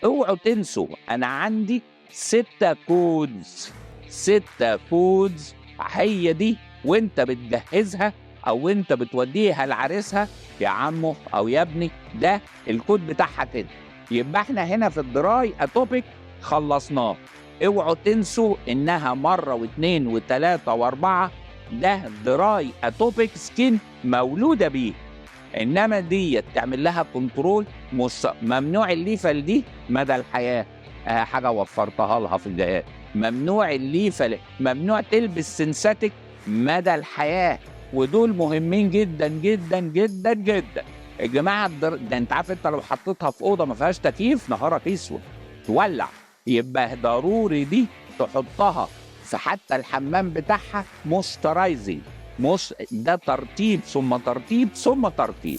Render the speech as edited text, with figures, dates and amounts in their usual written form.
اوعوا تنسوا انا عندي 6 كودز، 6 كودز هي دي وانت بتجهزها او انت بتوديها لعريسها يا عمو او يا ابني، ده الكود بتاعها كده. يبقى احنا هنا في الدراي اتوبيك خلصناه. اوعوا تنسوا انها مره واثنين وثلاثه واربعه، ده دراي اتوبيك سكين مولوده بيه. انما دي تعمل لها كنترول، ممنوع الليفه دي مدى الحياه. حاجه وفرتها لها في الجهاز. ممنوع الليفه، ممنوع تلبس سنساتيك مدى الحياه. ودول مهمين جدا جدا جدا جدا. يا جماعه ده انت عارف انت لو حطيتها في اوضه ما فيهاش تكييف نهارك اسود تولع. يبقى ضروري دي تحطها في حتى الحمام بتاعها موسترايزنج. ده ترتيب ثم ترتيب ثم ترتيب.